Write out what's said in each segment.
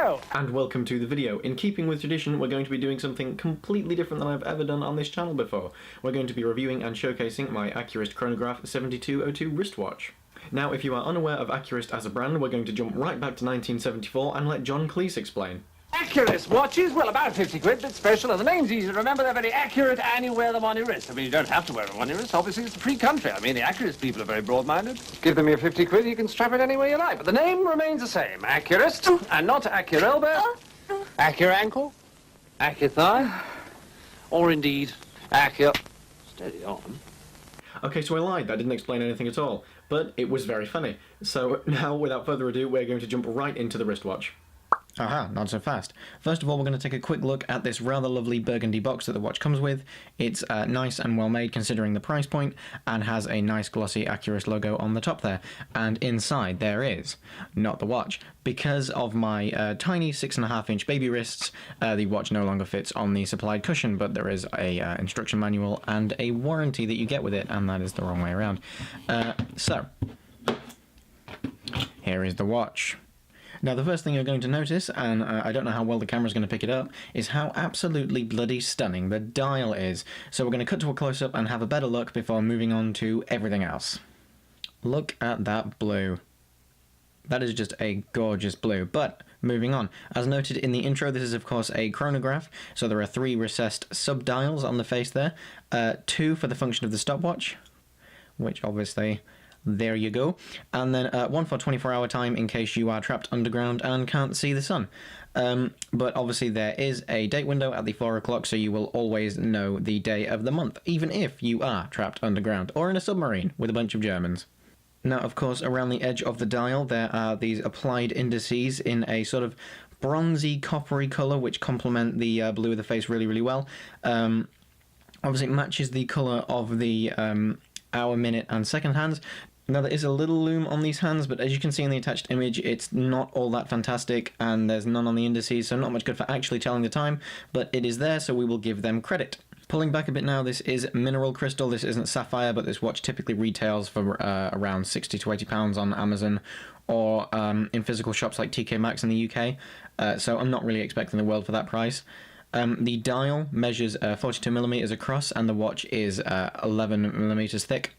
Hello! And welcome to the video. In keeping with tradition, we're going to be doing something completely different than I've ever done on this channel before. We're going to be reviewing and showcasing my Accurist Chronograph 7202 wristwatch. Now, if you are unaware of Accurist as a brand, we're going to jump right back to 1974 and let John Cleese explain. Accurist watches, well, about 50 quid, bit special, and the name's easy to remember. They're very accurate, and you wear them on your wrist. I mean, you don't have to wear them on your wrist. Obviously, it's a free country. I mean, the Accurist people are very broad-minded. Give them your 50 quid, you can strap it anywhere you like. But the name remains the same. Accurist, and not Accurelbe, Accurankle, Accuthigh, or indeed, Steady on. Okay, so I lied. That didn't explain anything at all. But it was very funny. So now, without further ado, we're going to jump right into the wristwatch. Aha, not so fast. First of all, we're going to take a quick look at this rather lovely burgundy box that the watch comes with. It's nice and well made considering the price point, and has a nice glossy Accurist logo on the top there. And inside there is not the watch. Because of my tiny 6.5-inch baby wrists, the watch no longer fits on the supplied cushion, but there is a instruction manual and a warranty that you get with it, and that is the wrong way around. So, here is the watch. Now, the first thing you're going to notice, and I don't know how well the camera's going to pick it up, is how absolutely bloody stunning the dial is. So we're going to cut to a close-up and have a better look before moving on to everything else. Look at that blue. That is just a gorgeous blue. But, moving on. As noted in the intro, this is of course a chronograph, so there are 3 recessed sub-dials on the face there. 2 for the function of the stopwatch, which obviously... there you go. And then 1 for 24-hour time in case you are trapped underground and can't see the sun. But obviously there is a date window at the 4 o'clock, so you will always know the day of the month, even if you are trapped underground or in a submarine with a bunch of Germans. Now, of course, around the edge of the dial there are these applied indices in a sort of bronzy, coppery colour, which complement the blue of the face really, really well. Obviously it matches the colour of the hour, minute and second hands. Now, there is a little loom on these hands, but as you can see in the attached image, it's not all that fantastic, and there's none on the indices, so not much good for actually telling the time, but it is there, so we will give them credit. Pulling back a bit now, this is mineral crystal. This isn't sapphire, but this watch typically retails for around £60 to £80 on Amazon, or in physical shops like TK Maxx in the UK, so I'm not really expecting the world for that price. The dial measures 42mm across, and the watch is 11mm thick.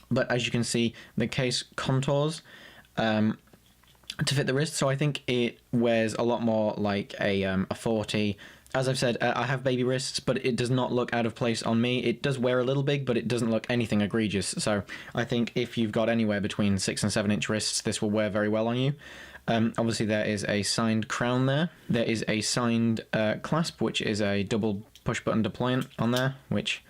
But as you can see, the case contours to fit the wrist, so I think it wears a lot more like a 40. As I've said, I have baby wrists, but it does not look out of place on me. It does wear a little big, but it doesn't look anything egregious. So I think if you've got anywhere between 6 and 7-inch wrists, this will wear very well on you. Obviously there is a signed crown there. There is a signed clasp, which is a double push-button deployant on there, which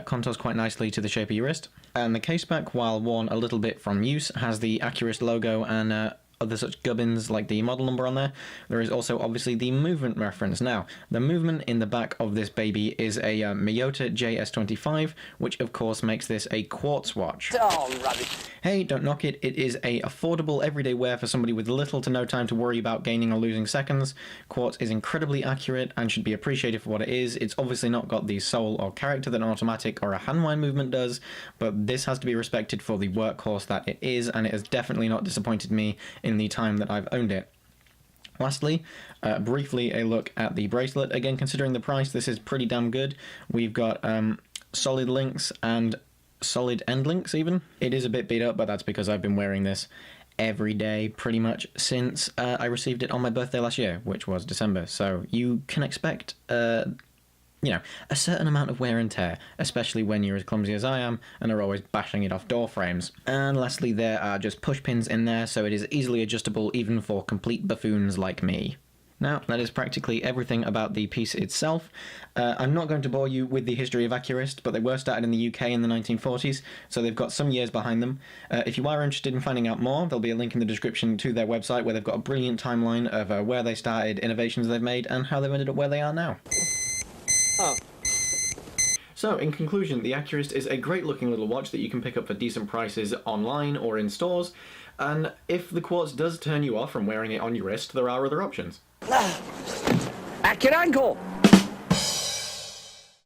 contours quite nicely to the shape of your wrist. And the case back, while worn a little bit from use, has the Accurist logo and other such gubbins like the model number on there. There is also obviously the movement reference. Now, the movement in the back of this baby is a Miyota JS25, which of course makes this a quartz watch. Oh, rubbish. Hey, don't knock it. It is a affordable everyday wear for somebody with little to no time to worry about gaining or losing seconds. Quartz is incredibly accurate and should be appreciated for what it is. It's obviously not got the soul or character that an automatic or a handwind movement does, but this has to be respected for the workhorse that it is, and it has definitely not disappointed me in the time that I've owned it. Lastly, briefly a look at the bracelet. Again, considering the price, this is pretty damn good. We've got solid links and solid end links even. It is a bit beat up, but that's because I've been wearing this every day pretty much since I received it on my birthday last year, which was December. So you can expect you know, a certain amount of wear and tear, especially when you're as clumsy as I am and are always bashing it off door frames. And lastly, there are just push pins in there, so it is easily adjustable even for complete buffoons like me. Now, that is practically everything about the piece itself. I'm not going to bore you with the history of Accurist, but they were started in the UK in the 1940s, so they've got some years behind them. If you are interested in finding out more, there'll be a link in the description to their website where they've got a brilliant timeline of where they started, innovations they've made, and how they've ended up where they are now. Oh. So, in conclusion, the Accurist is a great looking little watch that you can pick up for decent prices online or in stores, and if the quartz does turn you off from wearing it on your wrist, there are other options. Accurankle!